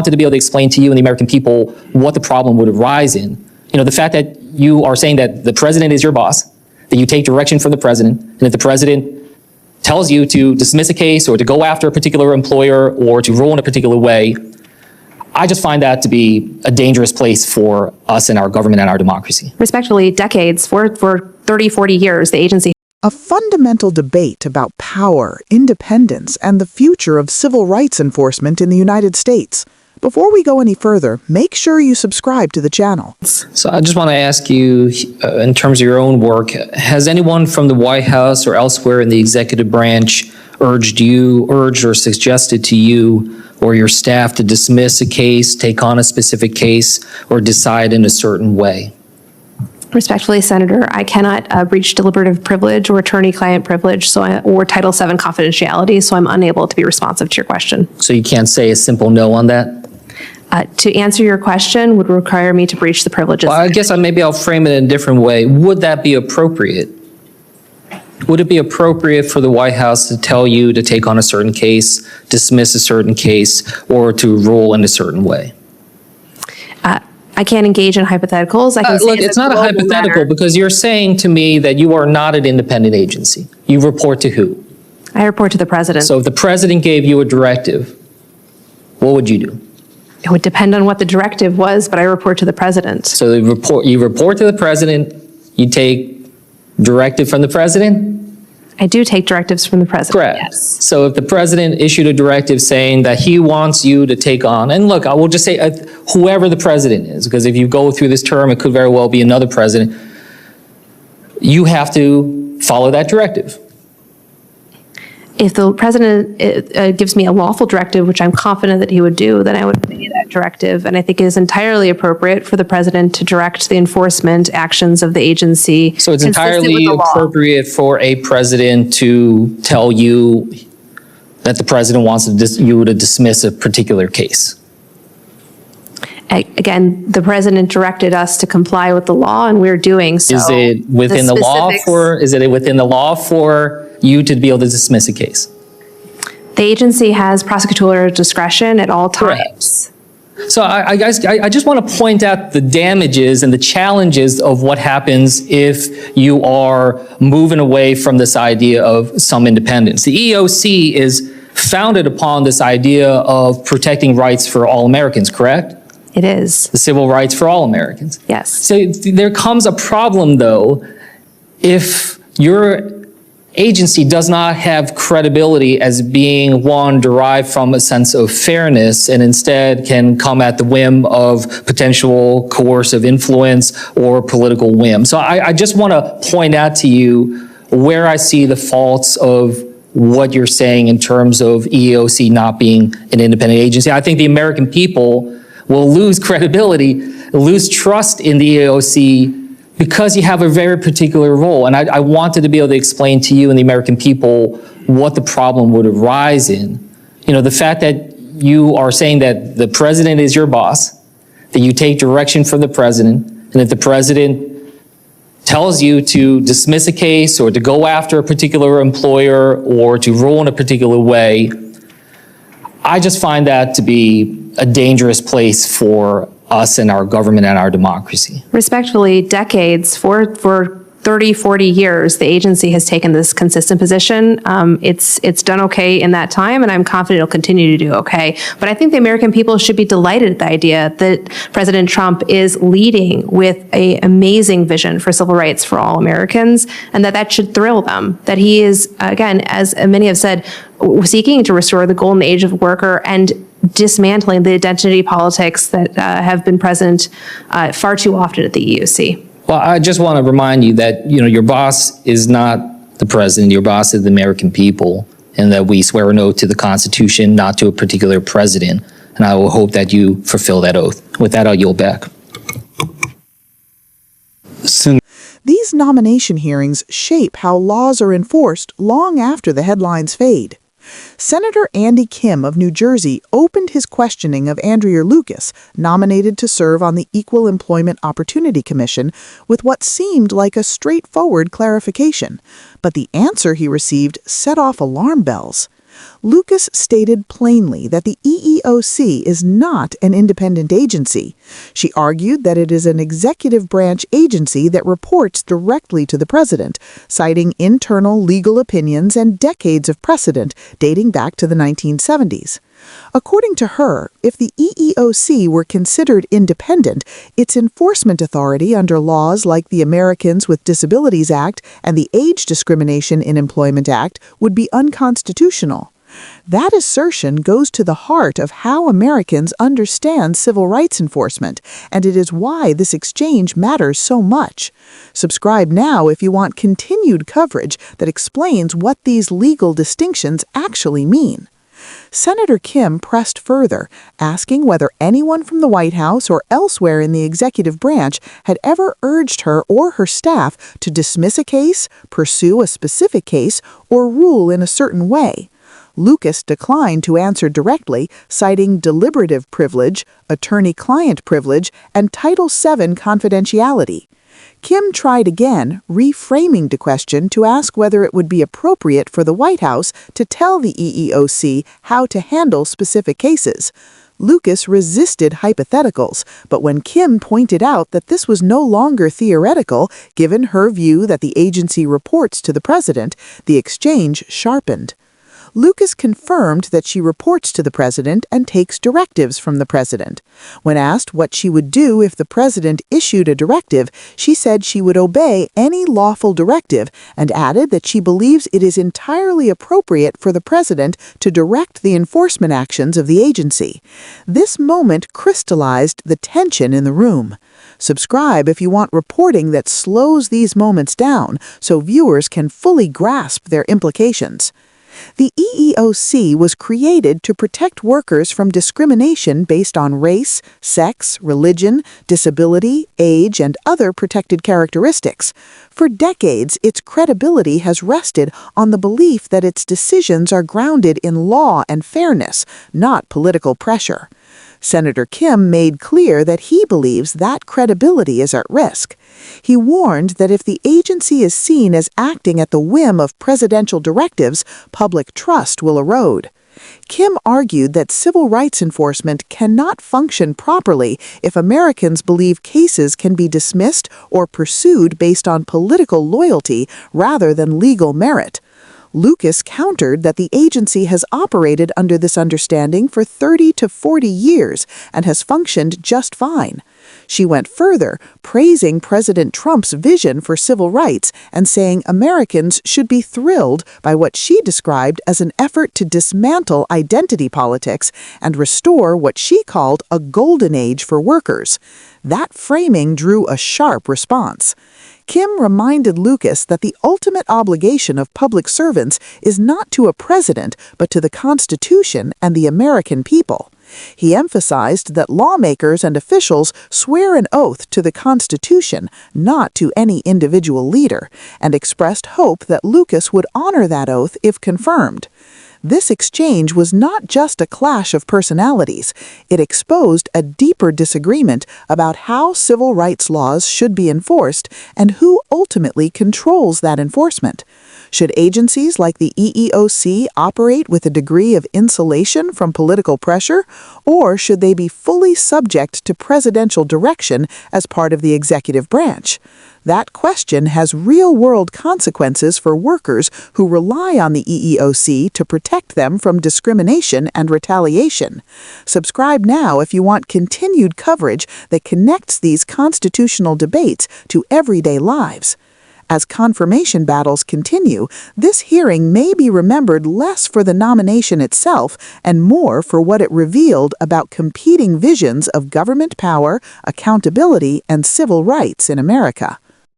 wanted to be able to explain to you and the American people what the problem would arise in. The fact that you are saying that the president is your boss, that you take direction from the president, and if the president tells you to dismiss a case or to go after a particular employer or to rule in a particular way, I just find that to be a dangerous place for us and our government and our democracy. Respectfully, decades, for 30, 40 years, the agency. A fundamental debate about power, independence, and the future of civil rights enforcement in the United States. Before we go any further, make sure you subscribe to the channel. So I just want to ask you, in terms of your own work, has anyone from the White House or elsewhere in the executive branch urged or suggested to you or your staff to dismiss a case, take on a specific case, or decide in a certain way? Respectfully, Senator, I cannot breach deliberative privilege or attorney-client privilege or Title VII confidentiality, so I'm unable to be responsive to your question. So you can't say a simple no on that? To answer your question would require me to breach the privileges. Well, I guess maybe I'll frame it in a different way. Would that be appropriate? Would it be appropriate for the White House to tell you to take on a certain case, dismiss a certain case, or to rule in a certain way? I can't engage in hypotheticals. I can say look, it's not a hypothetical because you're saying to me that you are not an independent agency. You report to who? I report to the president. So if the president gave you a directive, what would you do? It would depend on what the directive was, but I report to the president. So you report to the president, you take directive from the president? I do take directives from the president. Correct. Yes. So if the president issued a directive saying that he wants you to take on, and look, I will just say whoever the president is, because if you go through this term, it could very well be another president, you have to follow that directive. If the president gives me a lawful directive, which I'm confident that he would do, then I would obey that directive. And I think it is entirely appropriate for the president to direct the enforcement actions of the agency. So it's entirely appropriate for a president to tell you that the president wants you to dismiss a particular case. Again, the president directed us to comply with the law, and we're doing so. Is it within the law for you to be able to dismiss a case? The agency has prosecutorial discretion at all times. Correct. So I just want to point out the damages and the challenges of what happens if you are moving away from this idea of some independence. The EEOC is founded upon this idea of protecting rights for all Americans, correct? It is. The civil rights for all Americans. Yes. So there comes a problem, though, if your agency does not have credibility as being one derived from a sense of fairness and instead can come at the whim of potential coercive influence or political whim. So I just want to point out to you where I see the faults of what you're saying in terms of EEOC not being an independent agency. I think the American people will lose credibility, lose trust in the EEOC because you have a very particular role. And I wanted to be able to explain to you and the American people what the problem would arise in. The fact that you are saying that the president is your boss, that you take direction from the president, and if the president tells you to dismiss a case or to go after a particular employer or to rule in a particular way, I just find that to be a dangerous place for us and our government and our democracy. Respectfully, decades, for 30, 40 years, the agency has taken this consistent position. It's done okay in that time, and I'm confident it'll continue to do okay. But I think the American people should be delighted at the idea that President Trump is leading with an amazing vision for civil rights for all Americans, and that should thrill them. That he is, again, as many have said, seeking to restore the golden age of worker and dismantling the identity politics that have been present far too often at the EEOC. Well, I just want to remind you that, your boss is not the president, your boss is the American people, and that we swear an oath to the Constitution, not to a particular president. And I will hope that you fulfill that oath. With that, I'll yield back. These nomination hearings shape how laws are enforced long after the headlines fade. Senator Andy Kim of New Jersey opened his questioning of Andrea Lucas, nominated to serve on the Equal Employment Opportunity Commission, with what seemed like a straightforward clarification. But the answer he received set off alarm bells. Lucas stated plainly that the EEOC is not an independent agency. She argued that it is an executive branch agency that reports directly to the president, citing internal legal opinions and decades of precedent dating back to the 1970s. According to her, if the EEOC were considered independent, its enforcement authority under laws like the Americans with Disabilities Act and the Age Discrimination in Employment Act would be unconstitutional. That assertion goes to the heart of how Americans understand civil rights enforcement, and it is why this exchange matters so much. Subscribe now if you want continued coverage that explains what these legal distinctions actually mean. Senator Kim pressed further, asking whether anyone from the White House or elsewhere in the executive branch had ever urged her or her staff to dismiss a case, pursue a specific case, or rule in a certain way. Lucas declined to answer directly, citing deliberative privilege, attorney-client privilege, and Title VII confidentiality. Kim tried again, reframing the question to ask whether it would be appropriate for the White House to tell the EEOC how to handle specific cases. Lucas resisted hypotheticals, but when Kim pointed out that this was no longer theoretical, given her view that the agency reports to the president, the exchange sharpened. Lucas confirmed that she reports to the president and takes directives from the president. When asked what she would do if the president issued a directive, she said she would obey any lawful directive and added that she believes it is entirely appropriate for the president to direct the enforcement actions of the agency. This moment crystallized the tension in the room. Subscribe if you want reporting that slows these moments down so viewers can fully grasp their implications. The EEOC was created to protect workers from discrimination based on race, sex, religion, disability, age, and other protected characteristics. For decades, its credibility has rested on the belief that its decisions are grounded in law and fairness, not political pressure. Senator Kim made clear that he believes that credibility is at risk. He warned that if the agency is seen as acting at the whim of presidential directives, public trust will erode. Kim argued that civil rights enforcement cannot function properly if Americans believe cases can be dismissed or pursued based on political loyalty rather than legal merit. Lucas countered that the agency has operated under this understanding for 30 to 40 years and has functioned just fine. She went further, praising President Trump's vision for civil rights and saying Americans should be thrilled by what she described as an effort to dismantle identity politics and restore what she called a golden age for workers. That framing drew a sharp response. Kim reminded Lucas that the ultimate obligation of public servants is not to a president, but to the Constitution and the American people. He emphasized that lawmakers and officials swear an oath to the Constitution, not to any individual leader, and expressed hope that Lucas would honor that oath if confirmed. This exchange was not just a clash of personalities. It exposed a deeper disagreement about how civil rights laws should be enforced and who ultimately controls that enforcement. Should agencies like the EEOC operate with a degree of insulation from political pressure, or should they be fully subject to presidential direction as part of the executive branch? That question has real-world consequences for workers who rely on the EEOC to protect them from discrimination and retaliation. Subscribe now if you want continued coverage that connects these constitutional debates to everyday lives. As confirmation battles continue, this hearing may be remembered less for the nomination itself and more for what it revealed about competing visions of government power, accountability, and civil rights in America.